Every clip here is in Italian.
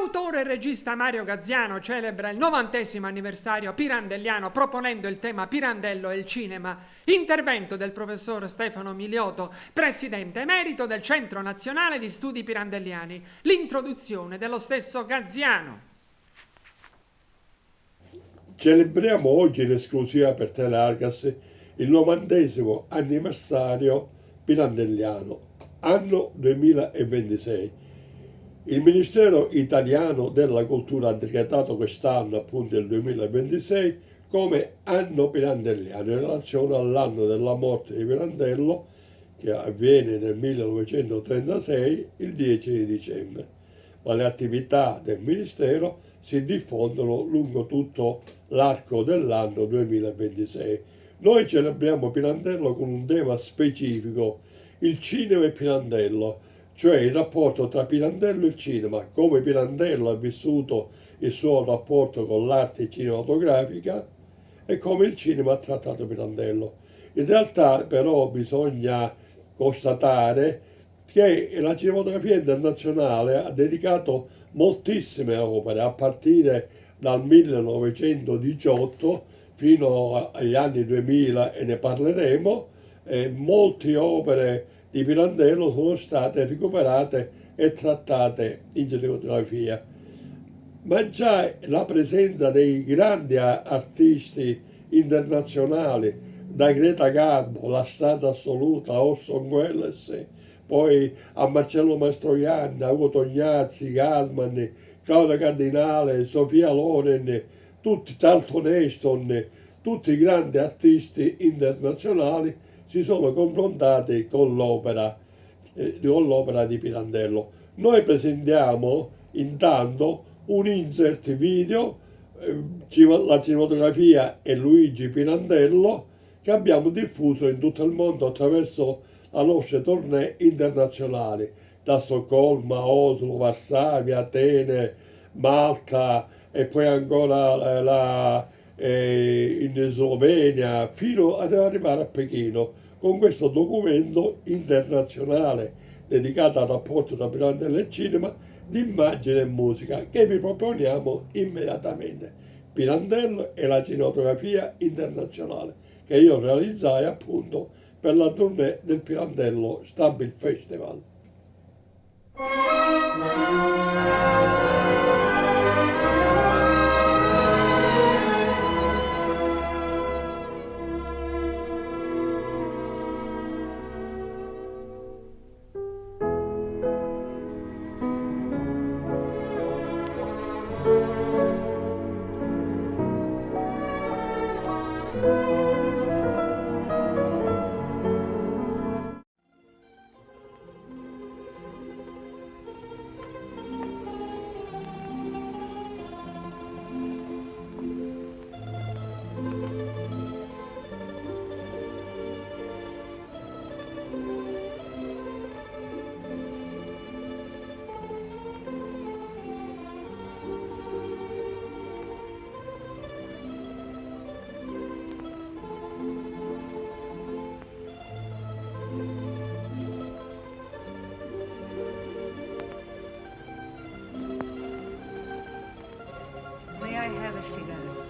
L'autore e regista Mario Gaziano celebra il 90° anniversario pirandelliano proponendo il tema Pirandello e il cinema. Intervento del professor Stefano Miliotto, presidente emerito del Centro Nazionale di Studi Pirandelliani. L'introduzione dello stesso Gaziano. Celebriamo oggi in esclusiva per Teleargas il 90° anniversario pirandelliano, anno 2026. Il Ministero italiano della Cultura ha decretato quest'anno, appunto il 2026, come anno pirandelliano in relazione all'anno della morte di Pirandello, che avviene nel 1936, il 10 di dicembre. Ma le attività del Ministero si diffondono lungo tutto l'arco dell'anno 2026. Noi celebriamo Pirandello con un tema specifico, il cinema e Pirandello, cioè il rapporto tra Pirandello e il cinema, come Pirandello ha vissuto il suo rapporto con l'arte cinematografica e come il cinema ha trattato Pirandello. In realtà però bisogna constatare che la cinematografia internazionale ha dedicato moltissime opere a partire dal 1918 fino agli anni 2000, e ne parleremo. Molte opere di Pirandello sono state recuperate e trattate in cinematografia. Ma già la presenza dei grandi artisti internazionali, da Greta Garbo, La Strada Assoluta, Orson Welles, poi a Marcello Mastroianni, Ugo Tognazzi, Gassman, Claudio Cardinale, Sofia Loren, tutti, Charlton Heston, tutti i grandi artisti internazionali si sono confrontati con l'opera di Pirandello. Noi presentiamo intanto un insert video, la cinematografia e Luigi Pirandello, che abbiamo diffuso in tutto il mondo attraverso la nostra tournée internazionali, da Stoccolma, Oslo, Varsavia, Atene, Malta e poi ancora in Slovenia, fino ad arrivare a Pechino, con questo documento internazionale dedicato al rapporto tra Pirandello e cinema, di immagine e musica, che vi proponiamo immediatamente. Pirandello e la cinematografia internazionale, che io realizzai appunto per la tournée del Pirandello Stabile Festival. I have a cigarette.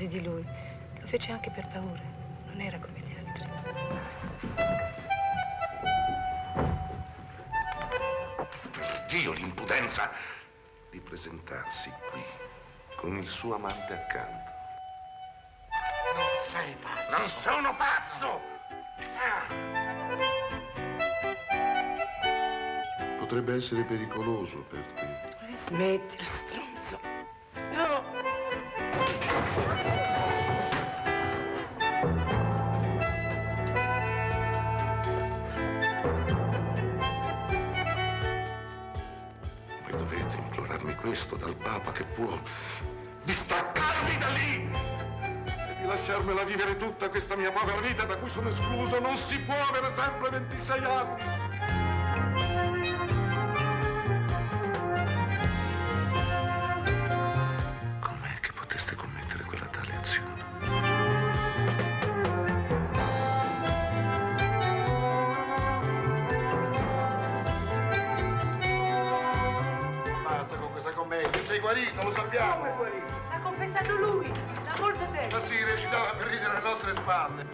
così di lui. Lo fece anche per paura. Non era come gli altri. Per Dio, l'impudenza di presentarsi qui con il suo amante accanto. Non sei pazzo. Non sono pazzo! Potrebbe essere pericoloso per te. Smetti, stronzo. No! Voi dovete implorarmi questo dal Papa, che può distaccarmi da lì e di lasciarmela vivere tutta questa mia povera vita da cui sono escluso. Non si può avere sempre 26 anni. Com'è che poteste commettere quella tale azione? Basta con questa commedia, sei guarito, lo sappiamo. Come è guarito? L'ha confessato lui, da molto tempo. Ma si recitava per ridere alle nostre spalle.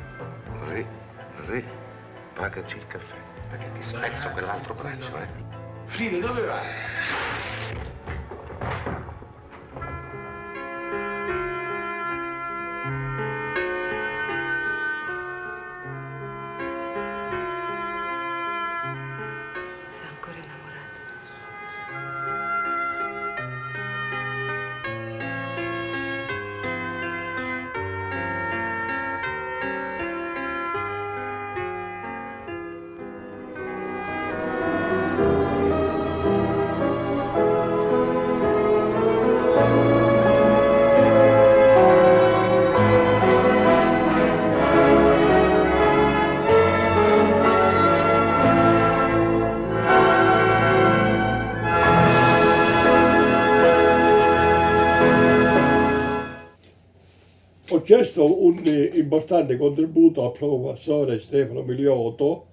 Re, pagaci il caffè, perché ti spezzo quell'altro braccio, eh? Fine, dove vai? Sei ancora innamorato. Ho chiesto un importante contributo al professore Stefano Miliotto,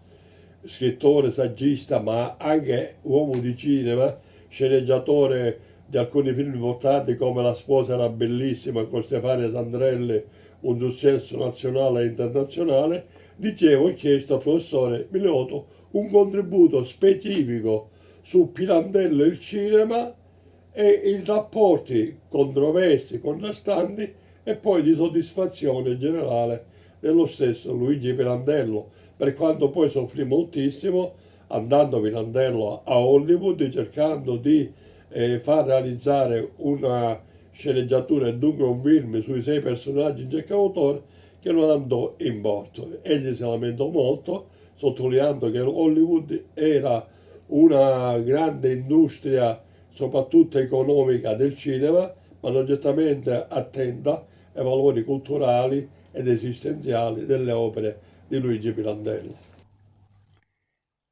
scrittore, saggista, ma anche uomo di cinema, sceneggiatore di alcuni film importanti come La sposa era bellissima con Stefania Sandrelli, un successo nazionale e internazionale. Dicevo, ho chiesto al professore Miliotto un contributo specifico su Pirandello e il cinema e i rapporti controversi, contrastanti e poi di soddisfazione generale dello stesso Luigi Pirandello, per quanto poi soffrì moltissimo andando Pirandello a Hollywood cercando di far realizzare una sceneggiatura e dunque un film sui 6 personaggi in cerca d'autore che non andò in porto. Egli si lamentò molto, sottolineando che Hollywood era una grande industria, soprattutto economica, del cinema, ma non certamente attenta ai valori culturali ed esistenziali delle opere di Luigi Pirandello.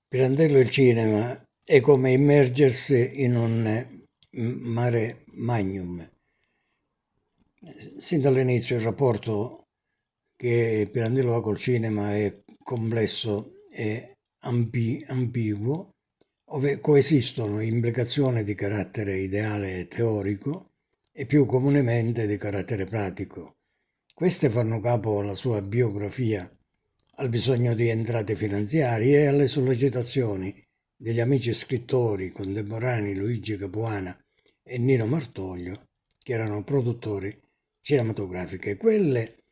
Pirandello e il cinema è come immergersi in un mare magnum. Sin dall'inizio il rapporto che Pirandello ha col cinema è complesso e ambiguo, dove coesistono implicazioni di carattere ideale e teorico e più comunemente di carattere pratico. Queste fanno capo alla sua biografia, al bisogno di entrate finanziarie e alle sollecitazioni degli amici scrittori contemporanei Luigi Capuana e Nino Martoglio, che erano produttori cinematografiche. Quelle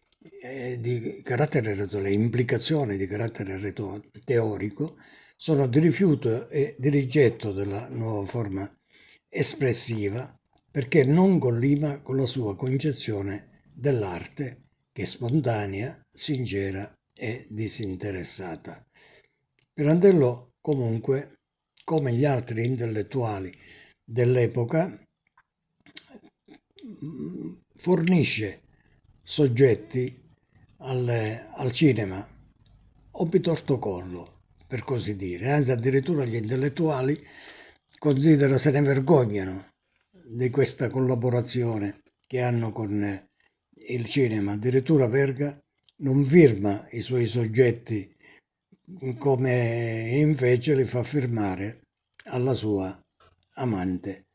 di carattere le implicazioni di carattere teorico sono di rifiuto e di rigetto della nuova forma espressiva, perché non collima con la sua concezione dell'arte, che è spontanea, sincera e disinteressata. Pirandello, comunque, come gli altri intellettuali dell'epoca, fornisce soggetti al cinema obitortocollo, per così dire, anzi addirittura gli intellettuali se ne vergognano di questa collaborazione che hanno con il cinema. Addirittura Verga non firma i suoi soggetti come invece li fa firmare alla sua amante.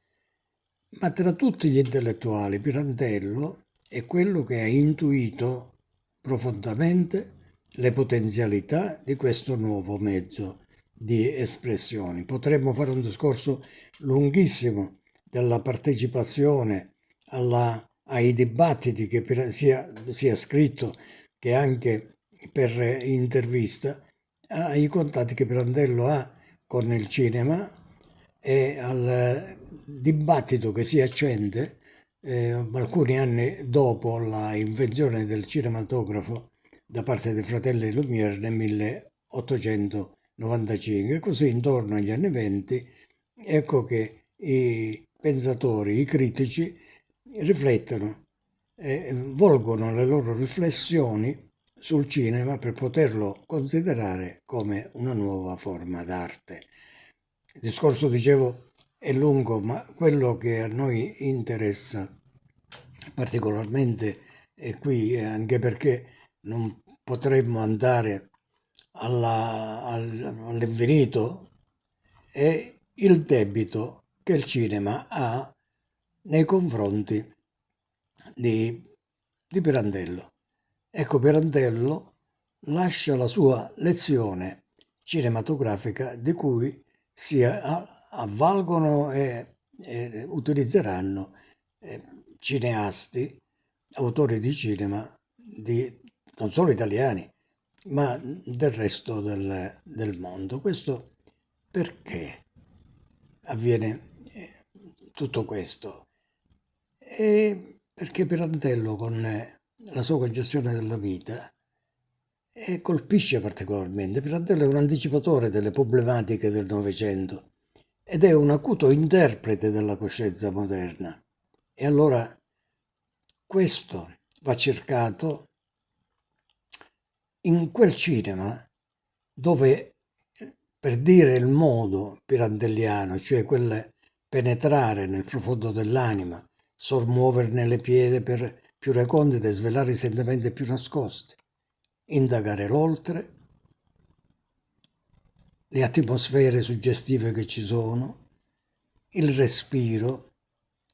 Ma tra tutti gli intellettuali Pirandello è quello che ha intuito profondamente le potenzialità di questo nuovo mezzo di espressione. Potremmo fare un discorso lunghissimo della partecipazione ai dibattiti, che sia scritto che anche per intervista, ai contatti che Pirandello ha con il cinema e al dibattito che si accende alcuni anni dopo la invenzione del cinematografo da parte dei fratelli Lumière nel 1895. E così intorno agli anni 20 ecco che i pensatori, i critici riflettono e volgono le loro riflessioni sul cinema per poterlo considerare come una nuova forma d'arte. Il discorso, dicevo, è lungo, ma quello che a noi interessa particolarmente è qui, anche perché non potremmo andare all'infinito, è il debito che il cinema ha nei confronti di Pirandello. Ecco, Pirandello lascia la sua lezione cinematografica di cui si avvalgono e utilizzeranno cineasti, autori di cinema, non solo italiani, ma del resto del mondo. Questo perché avviene tutto questo? E perché Pirandello, con la sua concezione della vita, colpisce particolarmente. Pirandello è un anticipatore delle problematiche del Novecento ed è un acuto interprete della coscienza moderna. E allora questo va cercato in quel cinema dove, per dire il modo pirandelliano, cioè quel penetrare nel profondo dell'anima, sormuoverne le piede per più recondite, svelare i sentimenti più nascosti, indagare l'oltre, le atmosfere suggestive che ci sono, il respiro,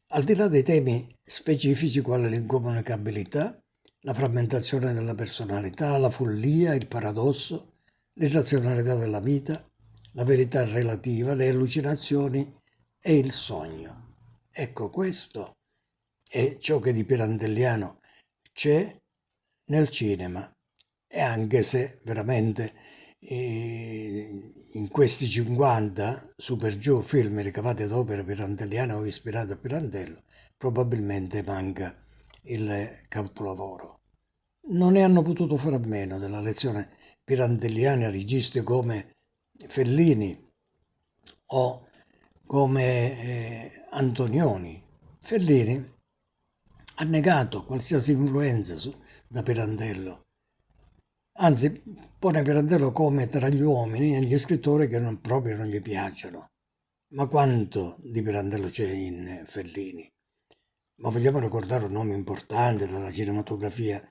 al di là dei temi specifici quali l'incomunicabilità, la frammentazione della personalità, la follia, il paradosso, l'irrazionalità della vita, la verità relativa, le allucinazioni e il sogno. Ecco, questo è ciò che di pirandelliano c'è nel cinema. E anche se veramente in questi 50 su per giù film ricavati da opere pirandelliane o ispirate a Pirandello, probabilmente manca il capolavoro. Non ne hanno potuto fare a meno della lezione pirandelliana registi come Fellini o come Antonioni. Fellini ha negato qualsiasi influenza da Pirandello, anzi pone Pirandello come tra gli uomini e gli scrittori che proprio non gli piacciono. Ma quanto di Pirandello c'è in Fellini? Ma vogliamo ricordare un nome importante della cinematografia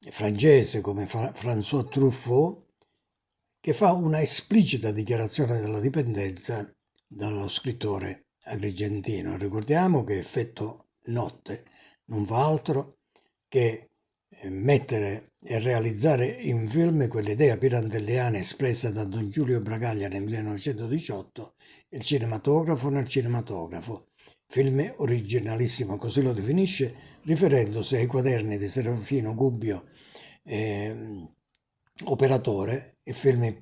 francese come François Truffaut, che fa una esplicita dichiarazione della dipendenza dallo scrittore agrigentino. Ricordiamo che Effetto Notte non fa altro che mettere e realizzare in film quell'idea pirandelliana espressa da Don Giulio Bragaglia nel 1918, il cinematografo nel cinematografo. Film originalissimo, così lo definisce, riferendosi ai quaderni di Serafino Gubbio, operatore, il film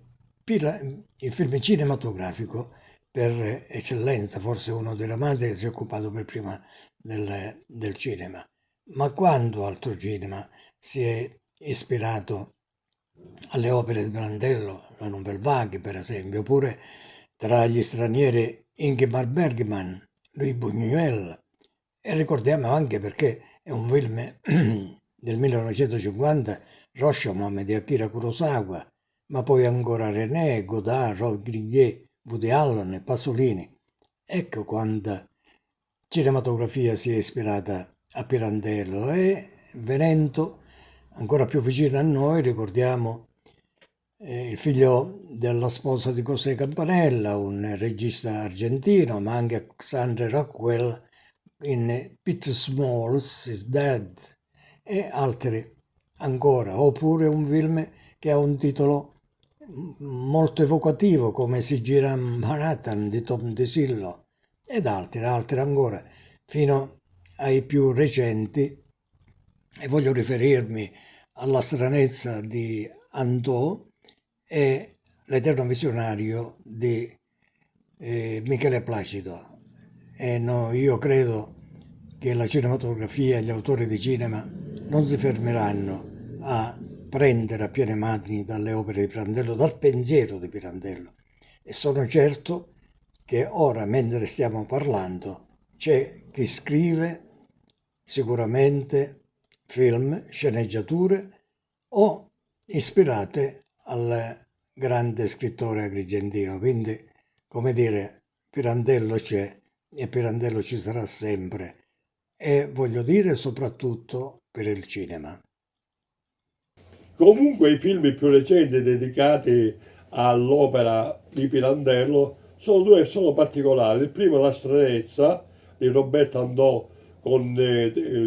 cinematografico per eccellenza, forse uno dei romanzi che si è occupato per prima del cinema. Ma quando altro cinema si è ispirato alle opere di Pirandello, la Nouvelle Vague per esempio, oppure tra gli stranieri Ingmar Bergman, Louis Buñuel, e ricordiamo anche perché è un film del 1950, Rashomon di Akira Kurosawa, ma poi ancora René, Godard, Roy Grillet, Woody Allen e Pasolini. Ecco quanta cinematografia si è ispirata a Pirandello. E venendo ancora più vicino a noi ricordiamo il figlio della sposa di José Campanella, un regista argentino, ma anche Alexandre Rockwell in Pete Smalls is Dead, e altri ancora, oppure un film che ha un titolo molto evocativo come Si gira a Manhattan di Tom DeSillo ed altri ancora, fino ai più recenti, e voglio riferirmi alla stranezza di Andò e L'Eterno Visionario di Michele Placido. E no, io credo che la cinematografia e gli autori di cinema non si fermeranno a prendere a piene mani dalle opere di Pirandello, dal pensiero di Pirandello. E sono certo che ora, mentre stiamo parlando, c'è chi scrive sicuramente film, sceneggiature o ispirate al grande scrittore agrigentino. Quindi, come dire, Pirandello c'è e Pirandello ci sarà sempre, e voglio dire soprattutto per il cinema. Comunque i film più recenti dedicati all'opera di Pirandello sono particolari. Il primo è La stranezza di Roberto Andò con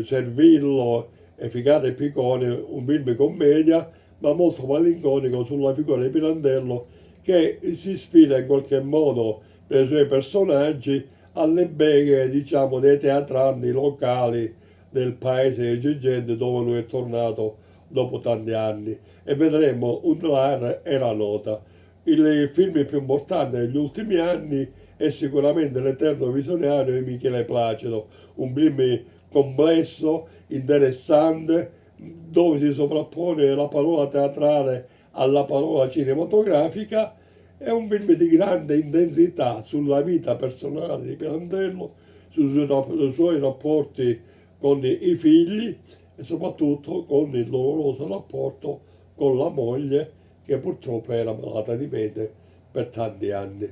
Servillo e Ficarra e Picone, un film commedia ma molto malinconico sulla figura di Pirandello, che si ispira in qualche modo per i suoi personaggi alle beghe, diciamo, dei teatrandi locali del paese di Girgenti, dove lui è tornato dopo tanti anni, e vedremo un trailer e la nota. Il film più importante degli ultimi anni è sicuramente L'Eterno Visionario di Michele Placido, un film complesso, interessante, dove si sovrappone la parola teatrale alla parola cinematografica. È un film di grande intensità sulla vita personale di Pirandello, sui suoi rapporti con i figli e soprattutto con il doloroso rapporto con la moglie, che purtroppo era malata di mente per tanti anni.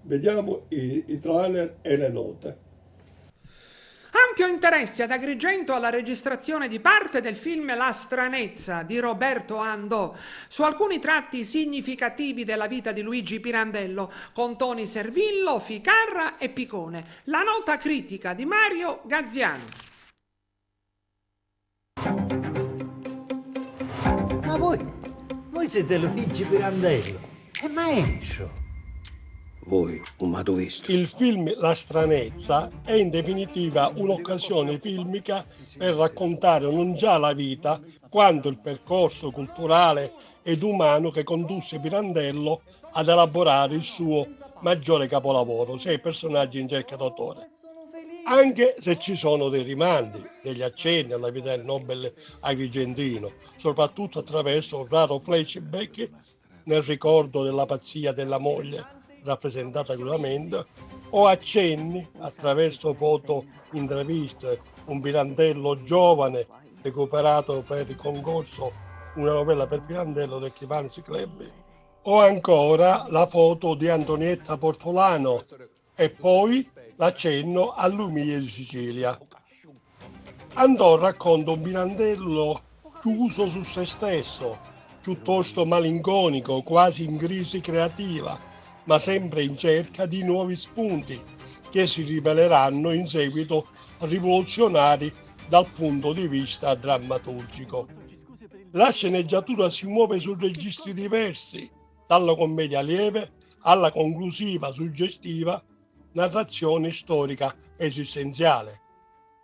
Vediamo i trailer e le note. Ampio interesse ad Agrigento alla registrazione di parte del film La stranezza di Roberto Andò su alcuni tratti significativi della vita di Luigi Pirandello, con Toni Servillo, Ficarra e Picone. La nota critica di Mario Gaziano. Ma voi siete Luigi Pirandello, è maestro. Voi, un m'ato visto. Il film La stranezza è in definitiva un'occasione filmica per raccontare non già la vita, quanto il percorso culturale ed umano che condusse Pirandello ad elaborare il suo maggiore capolavoro, 6 personaggi in cerca d'autore. Anche se ci sono dei rimandi, degli accenni alla vita del nobile agrigentino, soprattutto attraverso un raro flashback nel ricordo della pazzia della moglie, rappresentata crudamente, o accenni attraverso foto, interviste, un Pirandello giovane recuperato per il concorso Una novella per Pirandello del Chivanzi Club, o ancora la foto di Antonietta Portolano e poi l'accenno all'Umilia di Sicilia. Andò racconta un Pirandello chiuso su se stesso, piuttosto malinconico, quasi in crisi creativa, ma sempre in cerca di nuovi spunti che si riveleranno in seguito rivoluzionari dal punto di vista drammaturgico. La sceneggiatura si muove su registri diversi, dalla commedia lieve alla conclusiva, suggestiva, narrazione storica esistenziale.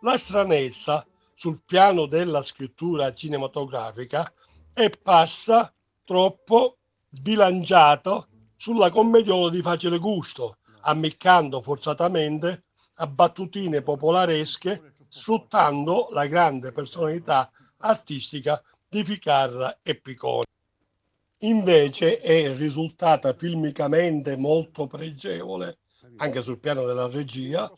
La stranezza, sul piano della scrittura cinematografica, è passa troppo sbilanciato sulla commediola di facile gusto, ammiccando forzatamente a battutine popolaresche, sfruttando la grande personalità artistica di Ficarra e Picone. Invece è risultata filmicamente molto pregevole, anche sul piano della regia,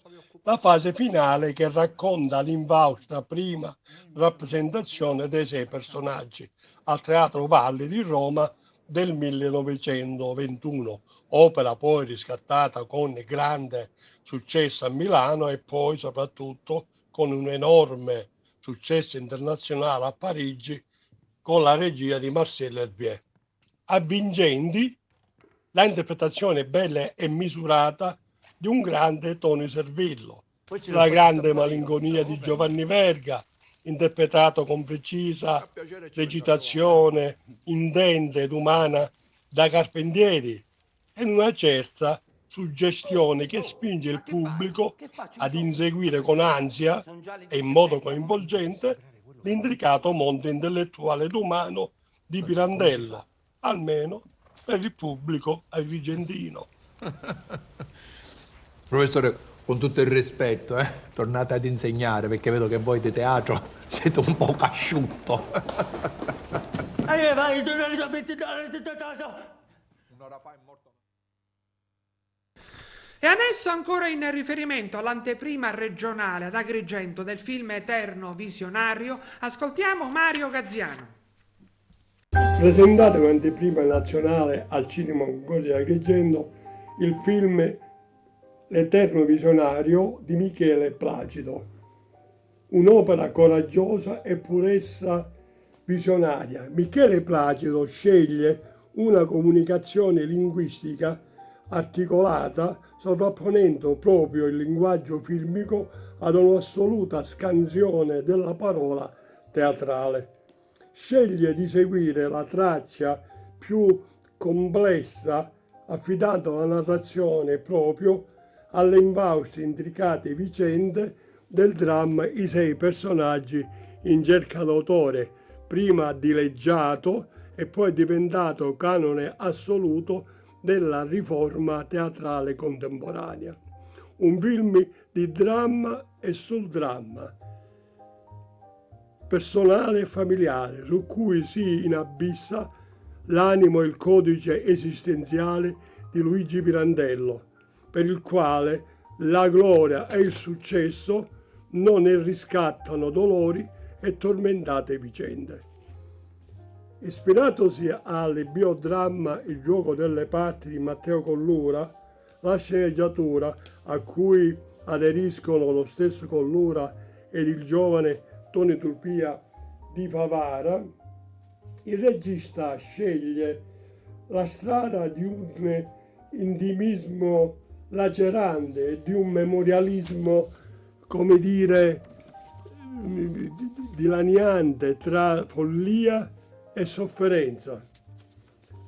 la fase finale che racconta l'infausta prima rappresentazione dei 6 personaggi al Teatro Valli di Roma del 1921, opera poi riscattata con grande successo a Milano e poi soprattutto con un enorme successo internazionale a Parigi con la regia di Marcel Hervier. Avvincenti la interpretazione bella e misurata di un grande Toni Servillo, la grande malinconia di Giovanni Verga interpretato con precisa recitazione intensa ed umana da Carpentieri, e una certa suggestione che spinge il pubblico ad inseguire con ansia e in modo coinvolgente l'intricato mondo intellettuale ed umano di Pirandello, almeno per il pubblico agrigentino. Professore, con tutto il rispetto, tornate ad insegnare, perché vedo che voi di teatro siete un po' asciutto. E adesso, ancora in riferimento all'anteprima regionale ad Agrigento del film Eterno Visionario, ascoltiamo Mario Gaziano. Presentato in anteprima nazionale al Cinema Concordia di Agrigento il film L'Eterno Visionario di Michele Placido, un'opera coraggiosa e purezza visionaria. Michele Placido sceglie una comunicazione linguistica articolata, sovrapponendo proprio il linguaggio filmico ad un'assoluta scansione della parola teatrale. Sceglie di seguire la traccia più complessa, affidando la narrazione proprio alle infauste e intricate vicende del dramma I 6 personaggi in cerca d'autore, prima dileggiato e poi diventato canone assoluto della riforma teatrale contemporanea. Un film di dramma e sul dramma, personale e familiare, su cui si inabissa l'animo e il codice esistenziale di Luigi Pirandello, per il quale la gloria e il successo non ne riscattano dolori e tormentate vicende. Ispiratosi al biodramma Il gioco delle parti di Matteo Collura, la sceneggiatura a cui aderiscono lo stesso Collura ed il giovane Toni Turpia di Favara, il regista sceglie la strada di un intimismo lacerante e di un memorialismo, come dire, dilaniante tra follia e sofferenza.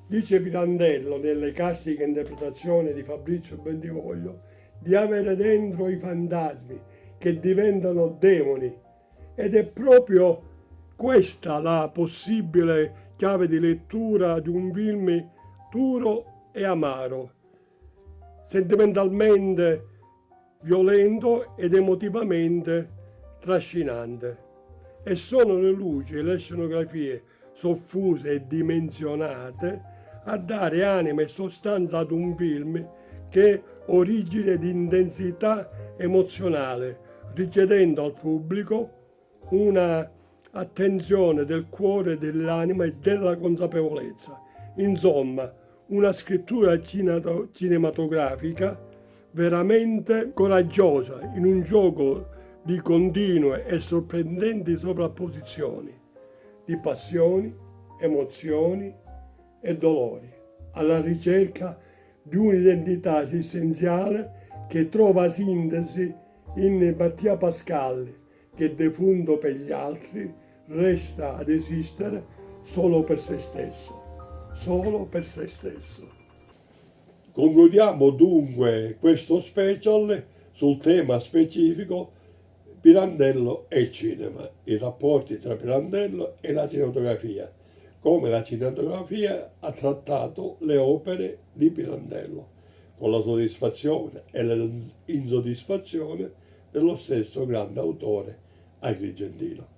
Dice Pirandello, nelle castiche interpretazioni di Fabrizio Bentivoglio, di avere dentro i fantasmi che diventano demoni, ed è proprio questa la possibile chiave di lettura di un film duro e amaro, sentimentalmente violento ed emotivamente trascinante. E sono le luci e le scenografie soffuse e dimensionate a dare anima e sostanza ad un film che ha origine di intensità emozionale, richiedendo al pubblico una attenzione del cuore, dell'anima e della consapevolezza. Insomma, una scrittura cinematografica veramente coraggiosa in un gioco di continue e sorprendenti sovrapposizioni di passioni, emozioni e dolori, alla ricerca di un'identità esistenziale che trova sintesi in Mattia Pascalli, che defunto per gli altri resta ad esistere solo per se stesso, solo per se stesso. Concludiamo dunque questo special sul tema specifico Pirandello e il cinema, i rapporti tra Pirandello e la cinematografia, come la cinematografia ha trattato le opere di Pirandello, con la soddisfazione e l'insoddisfazione dello stesso grande autore agrigentino.